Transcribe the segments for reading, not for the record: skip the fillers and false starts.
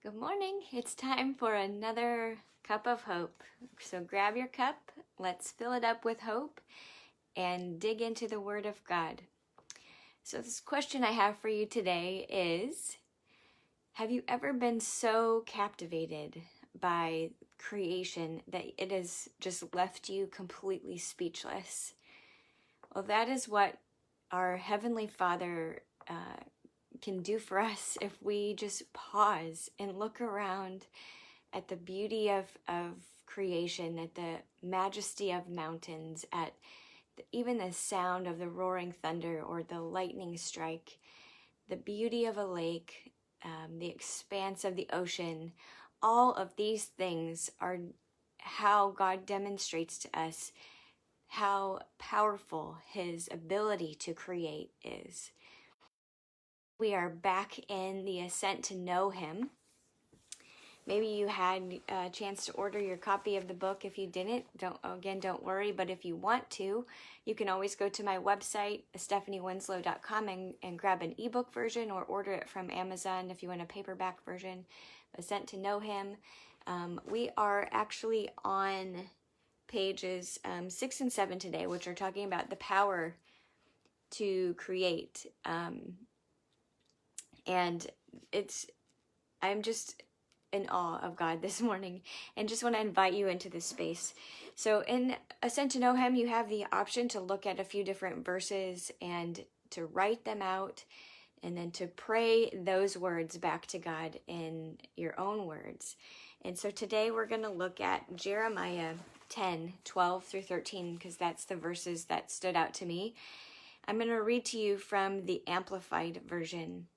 Good morning. It's time for another cup of hope. So grab your cup, let's fill it up with hope and dig into the Word of God. So this question I have for you today is, have you ever been so captivated by creation that it has just left you completely speechless? Well, that is what our Heavenly Father can do for us if we just pause and look around at the beauty of creation, at the majesty of mountains, at even the sound of the roaring thunder or the lightning strike, the beauty of a lake, the expanse of the ocean. All of these things are how God demonstrates to us how powerful His ability to create is. We are back in the Ascent to know Him. Maybe you had a chance to order your copy of the book. If you didn't, don't worry. But if you want to, you can always go to my website, StephanieWinslow.com, and grab an ebook version or order it from Amazon if you want a paperback version. Ascent to know Him. We are actually on pages 6 and 7 today, which are talking about the power to create. And I'm just in awe of God this morning and just want to invite you into this space. So in Ascent to Know Him, you have the option to look at a few different verses and to write them out and then to pray those words back to God in your own words. And so today we're going to look at Jeremiah 10:12 through 13 because that's the verses that stood out to me. I'm going to read to you from the Amplified Version.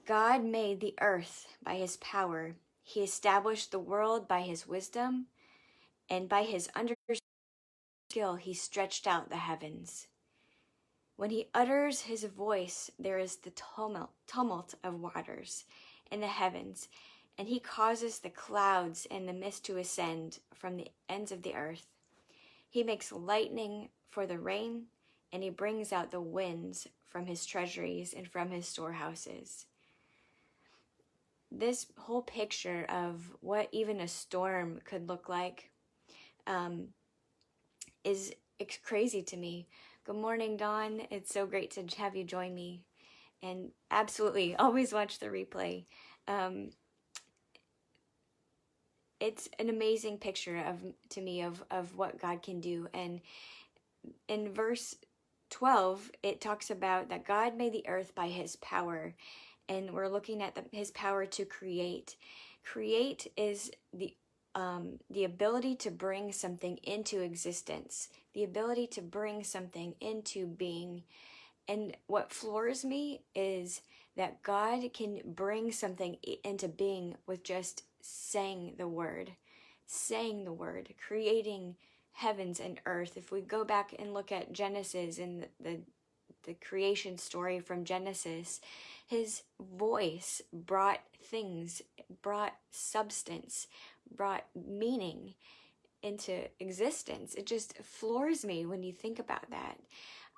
God made the earth by His power. He established the world by His wisdom, and by His understanding skill He stretched out the heavens. When He utters His voice, there is the tumult of waters in the heavens, and He causes the clouds and the mist to ascend from the ends of the earth. He makes lightning for the rain, and He brings out the winds from His treasuries and from His storehouses. This whole picture of what even a storm could look like is crazy to me. Good morning, Dawn. It's so great to have you join me. And absolutely, always watch the replay. It's an amazing picture to me of what God can do. And in verse 12, it talks about that God made the earth by His power. And we're looking at His power to create. Create is the ability to bring something into existence, the ability to bring something into being. And what floors me is that God can bring something into being with just saying the word, creating heavens and earth. If we go back and look at Genesis and the creation story from Genesis, His voice brought things, brought substance, brought meaning into existence. It just floors me when you think about that.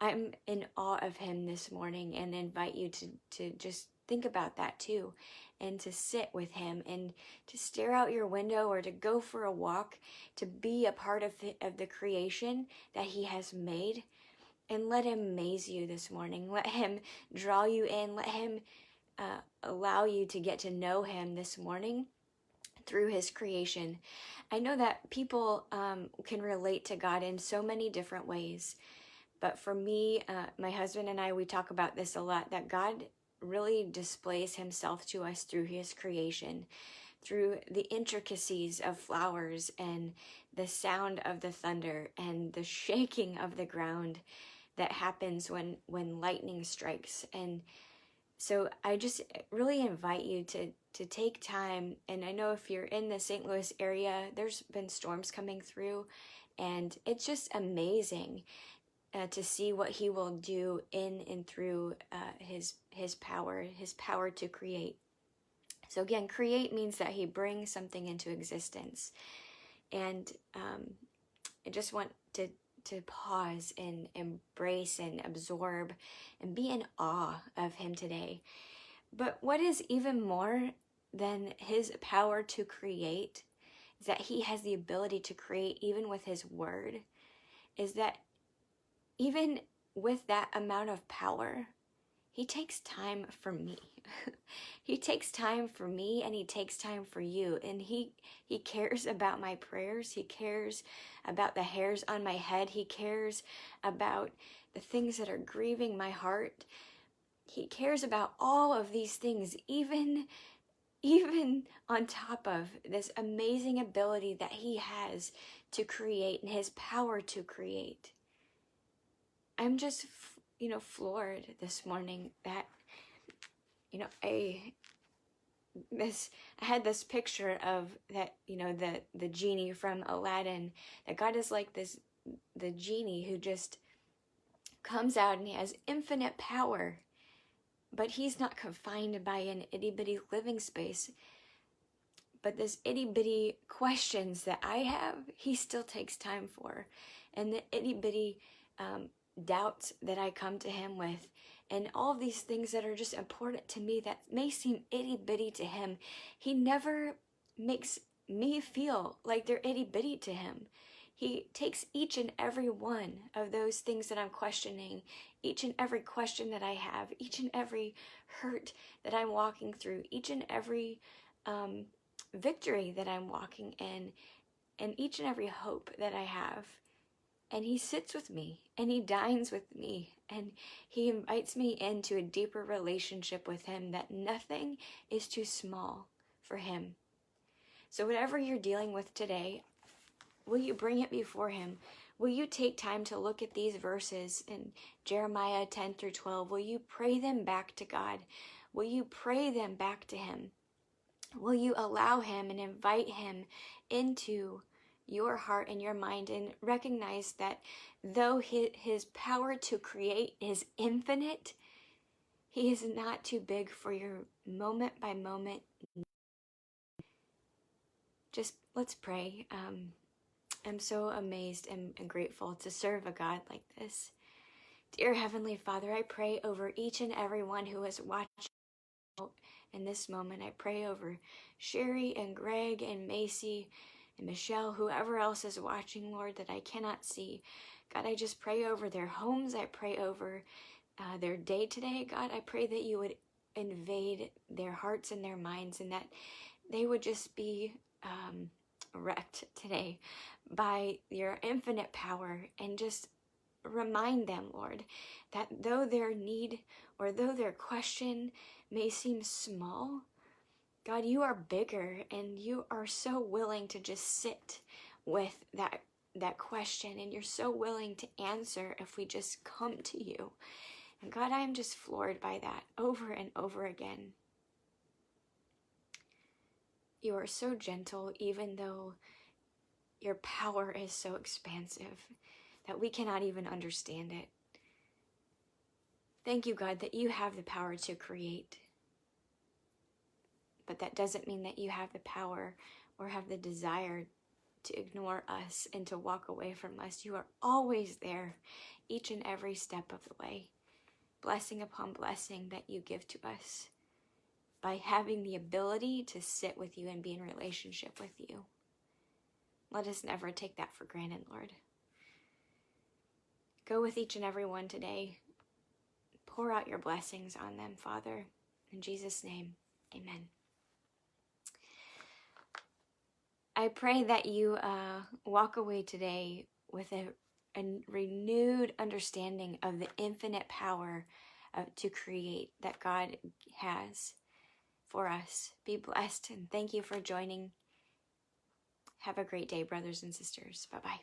I'm in awe of Him this morning and invite you to just think about that too, and to sit with Him and to stare out your window or to go for a walk, to be a part of the creation that He has made. And let Him amaze you this morning. Let Him draw you in. Let Him allow you to get to know Him this morning through His creation. I know that people can relate to God in so many different ways. But for me, my husband and I, we talk about this a lot, that God really displays Himself to us through His creation, through the intricacies of flowers and the sound of the thunder and the shaking of the ground that happens when lightning strikes. And so I just really invite you to take time. And I know if you're in the St. Louis area, there's been storms coming through, and it's just amazing to see what He will do in and through His power to create. So again, create means that He brings something into existence. And I just want to pause and embrace and absorb and be in awe of Him today. But what is even more than his power to create, is that he has the ability to create even with his word, is that even with that amount of power, he takes time for me. He takes time for me, and he takes time for you. And he cares about my prayers. He cares about the hairs on my head. He cares about the things that are grieving my heart. He cares about all of these things, even on top of this amazing ability that he has to create and his power to create. I'm just, floored this morning that, I had this picture of that, the genie from Aladdin, that God is like the genie who just comes out and he has infinite power, but he's not confined by an itty-bitty living space. But this itty-bitty questions that I have, he still takes time for. And the itty-bitty doubts that I come to him with, and all of these things that are just important to me that may seem itty-bitty to him, he never makes me feel like they're itty-bitty to him. He takes each and every one of those things that I'm questioning, each and every question that I have, each and every hurt that I'm walking through, each and every victory that I'm walking in, and each and every hope that I have. And he sits with me, and he dines with me, and he invites me into a deeper relationship with him, that nothing is too small for him. So whatever you're dealing with today, will you bring it before him? Will you take time to look at these verses in Jeremiah 10 through 12? Will you pray them back to God? Will you pray them back to him? Will you allow him and invite him into your heart and your mind, and recognize that though his power to create is infinite, he is not too big for your moment by moment. Just let's pray. I'm so amazed and grateful to serve a God like this. Dear Heavenly Father, I pray over each and every one who is watching in this moment. I pray over Sherry and Greg and Macy and Michelle, whoever else is watching, Lord, that I cannot see. God, I just pray over their homes. I pray over their day today. God, I pray that you would invade their hearts and their minds, and that they would just be wrecked today by your infinite power, and just remind them, Lord, that though their need or though their question may seem small, God, you are bigger, and you are so willing to just sit with that question, and you're so willing to answer if we just come to you. And God, I am just floored by that over and over again. You are so gentle, even though your power is so expansive that we cannot even understand it. Thank you, God, that you have the power to create. But that doesn't mean that you have the power or have the desire to ignore us and to walk away from us. You are always there, each and every step of the way. Blessing upon blessing that you give to us by having the ability to sit with you and be in relationship with you. Let us never take that for granted, Lord. Go with each and every one today. Pour out your blessings on them, Father. In Jesus' name, amen. I pray that you walk away today with a renewed understanding of the infinite power to create that God has for us. Be blessed, and thank you for joining. Have a great day, brothers and sisters. Bye-bye.